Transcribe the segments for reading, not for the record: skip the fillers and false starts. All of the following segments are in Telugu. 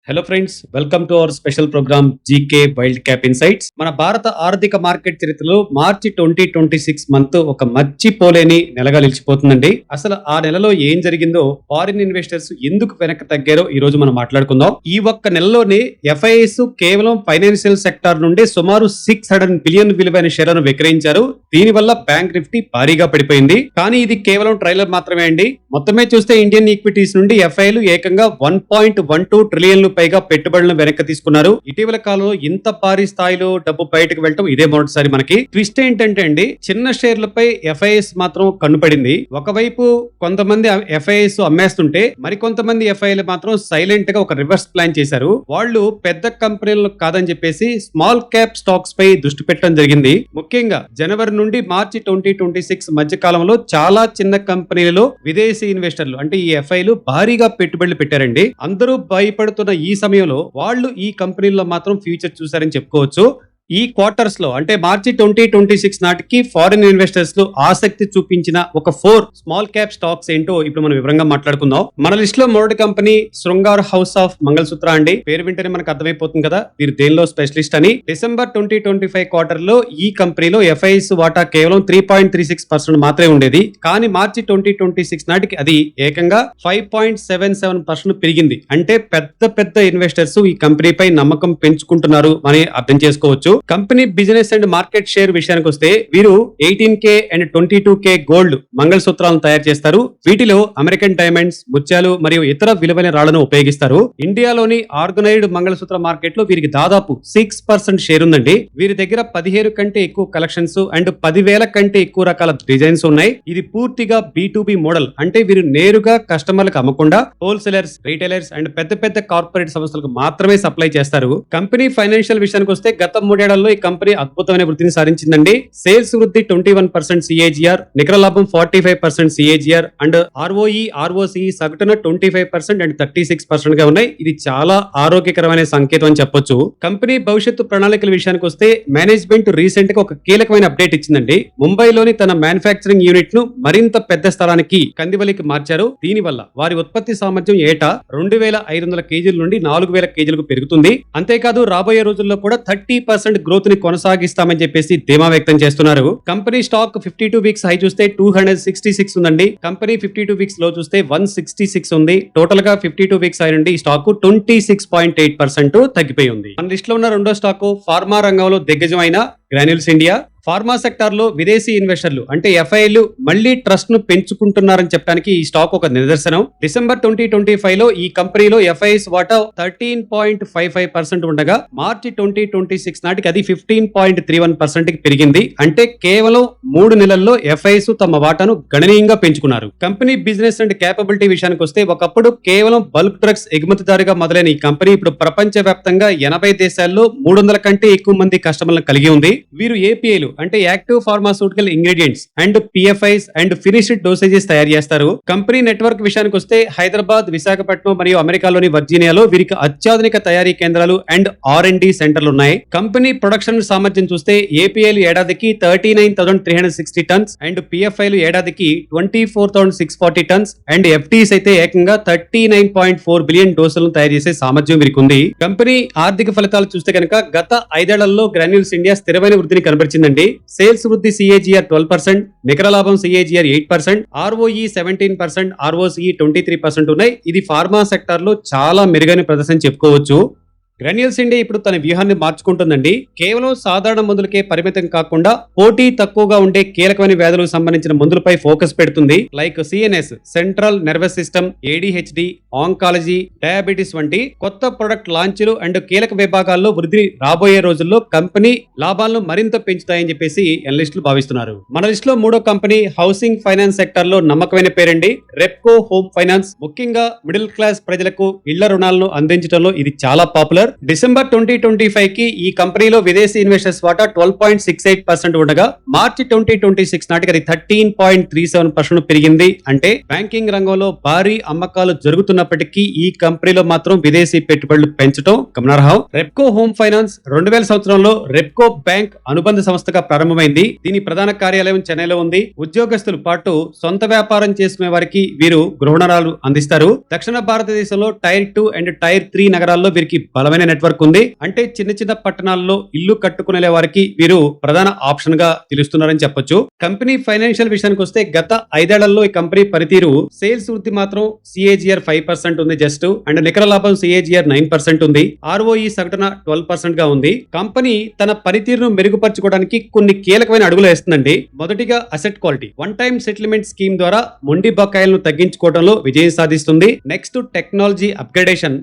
Hello friends, welcome to our special programme GK wild cap insights. మన భారత ఆర్థిక మార్కెట్ చరిత్రలో మార్చి 2026 మంత్ ఒక మర్చిపోలేని నెలగా నిలిచిపోతుందండి. అసలు ఆ నెలలో ఏం జరిగిందో, ఫారిన్ ఇన్వెస్టర్స్ ఎందుకు వెనక్కి తగ్గారో ఈ రోజు మనం మాట్లాడుకుందాం. ఈ ఒక్క నెలలోనే ఎఫ్ఐఎస్ కేవలం ఫైనాన్షియల్ సెక్టార్ నుండి సుమారు 600 బిలియన్ విలువైన షేర్లను విక్రయించారు. దీనివల్ల బ్యాంక్ నిఫ్టీ భారీగా పడిపోయింది. కానీ ఇది కేవలం ట్రైలర్ మాత్రమే అండి. మొత్తమే చూస్తే ఇండియన్ ఈక్విటీస్ నుండి ఎఫ్ఐలు ఏకంగా 1.12 ట్రిలియన్లు పైగా పెట్టుబడులను వెనక్కి తీసుకున్నారు. ఇటీవల కాలంలో ఇంత భారీ స్థాయిలో డబ్బు బయటకు వెళ్ళటం ఇదే మొదటిసారి. మనకి ట్విస్ట్ ఏంటంటే అండి, చిన్న షేర్లపై ఎఫ్ఐఎస్ మాత్రం కన్నుపడింది. ఒకవైపు కొంతమంది ఎఫ్ఐఎస్ అమ్మేస్తుంటే మరికొంతమంది ఎఫ్ఐలు మాత్రం సైలెంట్ గా ఒక రివర్స్ ప్లాన్ చేశారు. వాళ్ళు పెద్ద కంపెనీలు కాదని చెప్పేసి స్మాల్ క్యాప్ స్టాక్స్ పై దృష్టి పెట్టడం జరిగింది. ముఖ్యంగా జనవరి నుండి మార్చి 2026 మధ్య కాలంలో చాలా చిన్న కంపెనీలలో విదేశీ ఇన్వెస్టర్లు అంటే ఈ ఎఫ్ఐలు భారీగా పెట్టుబడులు పెట్టారండి. అందరూ భయపడుతున్న ఈ సమయంలో వాళ్ళు ఈ కంపెనీల్లో మాత్రం ఫ్యూచర్ చూసారని చెప్పుకోవచ్చు. ఈ క్వార్టర్స్ లో అంటే మార్చి 2026 నాటికి ఫారిన్ ఇన్వెస్టర్స్ లో ఆసక్తి చూపించిన ఒక 4 స్మాల్ క్యాప్ స్టాక్స్ ఏంటో ఇప్పుడు మనం వివరంగా మాట్లాడుకుందాం. మన లిస్ట్ లో మొదటి కంపెనీ శృంగార్ హౌస్ ఆఫ్ మంగళసూత్ర అండి. పేరు వింటేనే మనకు అర్థమైపోతుంది కదా వీరు దేనిలో స్పెషలిస్ట్ అని. డిసెంబర్ 2025 క్వార్టర్ లో ఈ కంపెనీలో ఎఫ్ఐఎస్ వాటా కేవలం 3.36% మాత్రమే ఉండేది. కానీ మార్చి 2026 నాటికి అది ఏకంగా 5.77% పెరిగింది. అంటే పెద్ద ఇన్వెస్టర్స్ ఈ కంపెనీపై నమ్మకం పెంచుకుంటున్నారు అని అర్థం చేసుకోవచ్చు. Company business and market share విషయానికి వస్తే వీరు 18K అండ్ 22K గోల్డ్ మంగళసూత్రాలను తయారు చేస్తారు. వీటిలో అమెరికన్ డైమండ్స్, ముత్యాలు మరియు ఇతర విలువైన రాళ్లను ఉపయోగిస్తారు. ఇండియాలోని ఆర్గనైజ్డ్ మంగళసూత్ర మార్కెట్ లో వీరికి దాదాపు 6% షేర్ ఉందండి. వీరి దగ్గర 15 కంటే ఎక్కువ కలెక్షన్స్ అండ్ 10,000 కంటే ఎక్కువ రకాల డిజైన్స్ ఉన్నాయి. ఇది పూర్తిగా B2B మోడల్. అంటే వీరు నేరుగా కస్టమర్లకు అమ్మకుండా హోల్సేలర్స్, రీటైలర్స్ అండ్ పెద్ద కార్పొరేట్ సంస్థలకు మాత్రమే సప్లై చేస్తారు. కంపెనీ ఫైనాన్షియల్ విషయానికి వస్తే గత 3 ఏళ్లలో ఈ కంపెనీ అద్భుతమైన వృద్ధిని సాధించిందండి. సేల్స్ వృద్ధి 21% CAGR, నికర లాభం 45% CAGR అండ్ ROE, ROCE సగటున 25% అండ్ 36% గా ఉన్నాయి. ఇది చాలా ఆరోగ్యకరమైన సంకేతం అని చెప్పొచ్చు. కంపెనీ భవిష్యత్తు ప్రణాళికల విషయానికి వస్తే మేనేజ్మెంట్ రీసెంట్ గా ఒక కీలకమైన అప్డేట్ ఇచ్చిందండి. ముంబైలోని తన మ్యానుఫ్యాక్చరింగ్ యూనిట్ ను మరింత పెద్ద స్థలానికి కందివలికి మార్చారు. దీనివల్ల వారి ఉత్పత్తి సామర్థ్యం ఏటా 2,500 కేజీల నుండి 4,000 కేజీలకు పెరుగుతుంది. అంతేకాదు రాబోయే రోజుల్లో కూడా 30% గ్రోత్ ని కొనసాగిస్తామని చెప్పేసి ధీమా వ్యక్తం చేస్తున్నారు. కంపెనీ స్టాక్ 52 వీక్స్ హై చూస్తే 266 ఉందండి. కంపెనీ 52 వీక్స్ లో చూస్తే 166 ఉంది. టోటల్ గా 52 వీక్స్ హై నుండి స్టాక్ 26.8% తగ్గిపోయి ఉంది. మన లిస్ట్ లో ఉన్న రెండో స్టాక్ ఫార్మా రంగంలో దిగ్గజం అయిన గ్రాన్యూల్స్ ఇండియా. ఫార్మా సెక్టార్ లో విదేశీ ఇన్వెస్టర్లు అంటే ఎఫ్ఐలు మళ్లీ ట్రస్ట్ ను పెంచుకుంటున్నారని చెప్పడానికి ఈ స్టాక్ ఒక నిదర్శనం. డిసెంబర్ 2025 లో ఈ కంపెనీలో ఎఫ్ఐఎస్ వాటా 13.55% ఉండగా మార్చి 2026 నాటికి అది 15.31% కి పెరిగింది. అంటే కేవలం 3 నెలల్లో ఎఫ్ఐఎస్ తమ వాటాను గణనీయంగా పెంచుకున్నారు. కంపెనీ బిజినెస్ అండ్ క్యాపబిలిటీ విషయానికి వస్తే ఒకప్పుడు కేవలం బల్క్ డ్రగ్స్ ఎగుమతిదారుగా మొదలైన ఈ కంపెనీ ఇప్పుడు ప్రపంచ వ్యాప్తంగా 80 దేశాల్లో 300 కంటే ఎక్కువ మంది కస్టమర్లను కలిగి ఉంది. వీరు ఏపీఐలు అంటే active pharmaceutical ingredients and PFIs and finished dosages తయారు చేస్తారు. కంపెనీ నెట్వర్క్ విషయానికి వస్తే హైదరాబాద్, విశాఖపట్నం మరియు అమెరికాలోని వర్జీనియాలో వీరికి అత్యాధునిక తయారీ కేంద్రాలు అండ్ R&D సెంటర్లు ఉన్నాయి. కంపెనీ ప్రొడక్షన్ సామర్థ్యం చూస్తే ఏపీఐలు ఏడాదికి 39,360 టన్స్ అండ్ PFIలు ఏడాదికి 24,640 టన్స్ అండ్ FDs అయితే ఏకంగా 39.4 బిలియన్ డోసులను తయారు చేసే సామర్థ్యం వీరికి ఉంది. కంపెనీ ఆర్థిక ఫలితాలు చూస్తే కనుక గత 5 ఏళ్లలో గ్రాన్యూల్స్ ఇండియా స్థిరమైన వృద్ధిని కనబరిచిందండి. సేల్స్ వృద్ధి CAGR 12%, నికర లాభం CAGR 8%, ROE 17%, ROCE 23% ఉన్నాయి. ఇది ఫార్మా సెక్టార్ లో చాలా మెరుగైన ప్రదర్శన చెప్పుకోవచ్చు. గ్రాన్యూల్స్ ఇండియా ఇప్పుడు తన వ్యూహాన్ని మార్చుకుంటుందండి. కేవలం సాధారణ మందులకే పరిమితం కాకుండా పోటీ తక్కువగా ఉండే కీలకమైన వ్యాధులకు సంబంధించిన మందులపై ఫోకస్ పెడుతుంది. Like CNS, central nervous system, ADHD, oncology, diabetes వంటి కొత్త ప్రొడక్ట్ లాంచ్లు అండ్ కీలక విభాగాల్లో వృద్ధి రాబోయే రోజుల్లో కంపెనీ లాభాలను మరింత పెంచుతాయని చెప్పేసి ఎనలిస్టులు భావిస్తున్నారు. మన లిస్ట్ లో మూడో కంపెనీ హౌసింగ్ ఫైనాన్స్ సెక్టర్ లో నమ్మకమైన పేరండి, రెప్కో హోమ్ ఫైనాన్స్. ముఖ్యంగా మిడిల్ క్లాస్ ప్రజలకు ఇళ్ల రుణాలను అందించడంలో ఇది చాలా పాపులర్. సార్. డిసెంబర్ 2025 కి ఈ కంపెనీలో విదేశీ ఇన్వెస్టర్స్ వాటా 12.68% ఉండగా మార్చి 2026 నాటికి అది 13.37% పెరిగింది. అంటే బ్యాంకింగ్ రంగంలో భారీ అమ్మకాలు జరుగుతున్నప్పటికీ ఈ కంపెనీలో మాత్రం విదేశీ పెట్టుబడులు పెంచడం గమనార్హం. రెప్కో హోమ్ ఫైనాన్స్ 2000 సంవత్సరంలో రెప్కో బ్యాంక్ అనుబంధ సంస్థగా ప్రారంభమైంది. దీని ప్రధాన కార్యాలయం చెన్నైలో ఉంది. ఉద్యోగస్తులు పాటు సొంత వ్యాపారం చేసుకునే వారికి వీరు గృహ రుణాలు అందిస్తారు. దక్షిణ భారతదేశంలో టైర్ 2 అండ్ టైర్ 3 నగరాల్లో వీరికి బలమైన నెట్వర్క్ ఉంది. అంటే చిన్న చిన్న పట్టణాల్లో ఇల్లు కట్టుకునే వారికి వీరు ప్రధాన ఆప్షన్ గా తెలుస్తున్నారని చెప్పొచ్చు. కంపెనీ ఫైనాన్షియల్ విషయానికి వస్తే గత 5 ఏళ్లలో ఈ కంపెనీ పనితీరు సేల్స్ వృద్ధి మాత్రం CAGR 5% ఉంది జస్ట్, అండ్ నికర లాభం CAGR 9% ఉంది. ROE సగటున 12% గా ఉంది. కంపెనీ తన పనితీరును మెరుగుపరచుకోవడానికి కొన్ని కీలకమైన అడుగులు వేస్తుందండి. మొదటిగా asset quality. One time settlement scheme ద్వారా మొండి బకాయిలను తగ్గించుకోవడంలో విజయం సాధిస్తుంది. Next technology upgradation.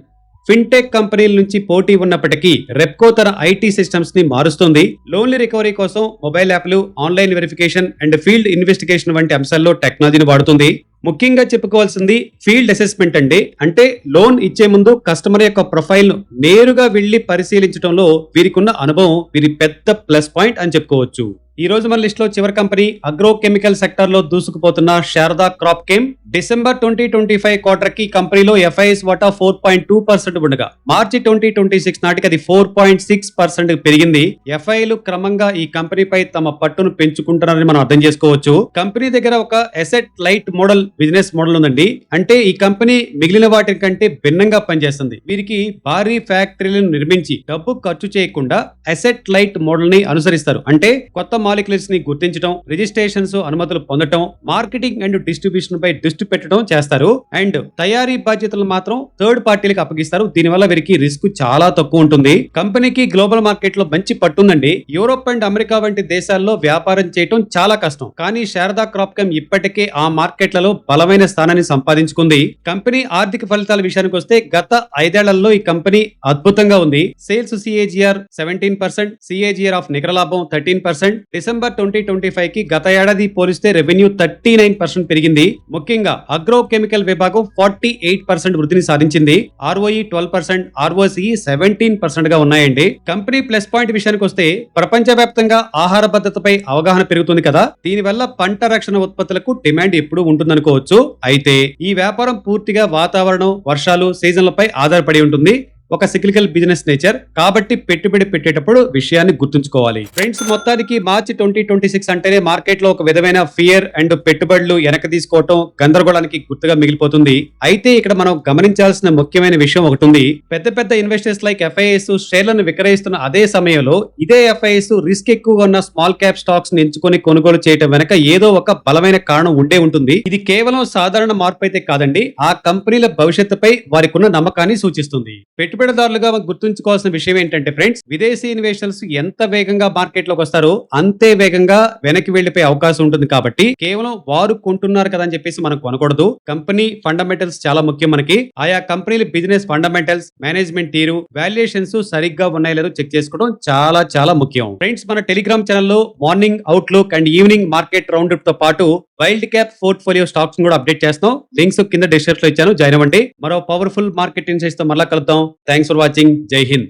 ఫిన్టెక్ కంపెనీల నుంచి పోటీ ఉన్నప్పటికీ రెప్కో తన ఐటీ సిస్టమ్స్ ని మారుస్తుంది. లోన్ల రికవరీ కోసం మొబైల్ యాప్లు, online verification and field investigation వంటి అంశాల్లో టెక్నాలజీని వాడుతుంది. ముఖ్యంగా చెప్పుకోవాల్సింది ఫీల్డ్ అసెస్మెంట్ అండి. అంటే లోన్ ఇచ్చే ముందు కస్టమర్ యొక్క ప్రొఫైల్ ను నేరుగా వెళ్లి పరిశీలించడంలో వీరికున్న అనుభవం వీరి పెద్ద ప్లస్ పాయింట్ అని చెప్పుకోవచ్చు. ఈ రోజు మన లిస్ట్ లో చివరి కంపెనీ అగ్రో కెమికల్ సెక్టర్ లో దూసుకుపోతున్న శారదా క్రాప్ కెమ్. డిసెంబర్ 2025 క్వార్టర్ కి కంపెనీలో FIS వాటా 4.2% ఉండగా మార్చి 2026 నాటికి అది 4.6% పెరిగింది. FIలు క్రమంగా ఈ కంపెనీపై తమ పట్టును పెంచుకుంటున్నారని మనం అర్థం చేసుకోవచ్చు. కంపెనీ దగ్గర ఒక asset light model business model ఉందండి. అంటే ఈ కంపెనీ మిగిలిన వాటి కంటే భిన్నంగా పనిచేస్తుంది. వీరికి భారీ ఫ్యాక్టరీలను నిర్మించి డబ్బు ఖర్చు చేయకుండా అసెట్ లైట్ మోడల్ ని అనుసరిస్తారు. అంటే కొత్త మాలిక్యుల్స్ ని గుర్తించడం, రిజిస్ట్రేషన్స్, అనుమతులు పొందడం, మార్కెటింగ్ అండ్ డిస్ట్రిబ్యూషన్ పై దృష్టి పెట్టడం చేస్తారు. అండ్ తయారీ బాధ్యతలు మాత్రం థర్డ్ పార్టీలకు అప్పగిస్తారు. దీనివల్ల వీరికి రిస్క్ చాలా తక్కువ ఉంటుంది. కంపెనీకి గ్లోబల్ మార్కెట్ లో మంచి పట్టుందండి. యూరోప్ అండ్ అమెరికా వంటి దేశాల్లో వ్యాపారం చేయడం చాలా కష్టం. కానీ శారదా క్రాప్ కెమ్ ఇప్పటికే ఆ మార్కెట్లలో బలమైన స్థానాన్ని సంపాదించుకుంది. కంపెనీ ఆర్థిక ఫలితాల విషయానికి వస్తే గత 5 ఏళ్లలో ఈ కంపెనీ అద్భుతంగా ఉంది. సేల్స్ CAGR 17%, CAGR ఆఫ్ నికర లాభం 13%. డిసెంబర్ 2025 కి గత ఏడాది పోలిస్తే రెవెన్యూ 39% పెరిగింది. ముఖ్యంగా అగ్రో కెమికల్ విభాగం 48% వృద్ధిని సాధించింది. ROE 12%, ROCE 17% గా ఉన్నాయండి. కంపెనీ ప్లస్ పాయింట్ విషయానికి వస్తే ప్రపంచవ్యాప్తంగా ఆహార భద్రతపై అవగాహన పెరుగుతుంది కదా, దీనివల్ల పంట రక్షణ ఉత్పత్తులకు డిమాండ్ ఎప్పుడూ ఉంటుందనుకోవచ్చు. అయితే ఈ వ్యాపారం పూర్తిగా వాతావరణం, వర్షాలు, సీజన్లపై ఆధారపడి ఉంటుంది. ఒక సిక్లికల్ బిజినెస్ నేచర్ కాబట్టి పెట్టుబడి పెట్టేటప్పుడు విషయాన్ని గుర్తుంచుకోవాలి. ఫ్రెండ్స్, మొత్తానికి మార్చి 2026 అంటేనే మార్కెట్ లో ఒక విధమైన ఫియర్ అండ్ పెట్టుబడులు వెనక తీసుకోవటం గందరగోళానికి గుర్తుగా మిగిలిపోతుంది. అయితే ఇక్కడ మనం గమనించాల్సిన ముఖ్యమైన విషయం ఒకటి ఉంది. పెద్ద పెద్ద ఇన్వెస్టర్స్ లైక్ FIS షేర్లను విక్రయిస్తున్న అదే సమయంలో ఇదే FIS రిస్క్ ఎక్కువగా ఉన్న స్మాల్ క్యాప్ స్టాక్స్ ని ఎంచుకొని కొనుగోలు చేయడం వెనక ఏదో ఒక బలమైన కారణం ఉండే ఉంటుంది. ఇది కేవలం సాధారణ మార్పు అయితే కాదండి. ఆ కంపెనీల భవిష్యత్తుపై వారికి ఉన్న నమ్మకాన్ని సూచిస్తుంది. పెట్టుబడిదారులుగా గుర్తుంచుకోవాల్సిన విషయం ఏంటంటే ఫ్రెండ్స్, విదేశీ ఇన్వెస్టర్స్ ఎంత వేగంగా మార్కెట్ లోకి వస్తారో అంతే వేగంగా వెనక్కి వెళ్లిపోయే అవకాశం ఉంటుంది. కాబట్టి కేవలం వారు కొంటున్నారు కదా అని చెప్పేసి మనం కొనకూడదు. కంపెనీ ఫండమెంటల్స్ చాలా ముఖ్యం. మనకి ఆయా కంపెనీల బిజినెస్ ఫండమెంటల్స్, మేనేజ్మెంట్ తీరు, వాల్యుయేషన్స్ సరిగ్గా ఉన్నాయో లేదో చెక్ చేసుకోవడం చాలా చాలా ముఖ్యం. ఫ్రెండ్స్, మన టెలిగ్రామ్ ఛానల్లో morning outlook and evening market round తో పాటు వైల్డ్ క్యాప్ పోర్ట్ఫోలియో స్టాక్స్ కూడా అప్డేట్ చేస్తాం. లింక్స్ కింద డిస్క్రిప్షన్ లో ఇచ్చాను, జాయిన్ అవ్వండి. మరో పవర్ఫుల్ మార్కెట్ ఇన్సైట్స్ తో మళ్ళా కలుద్దాం. Thanks for watching. జై హింద్.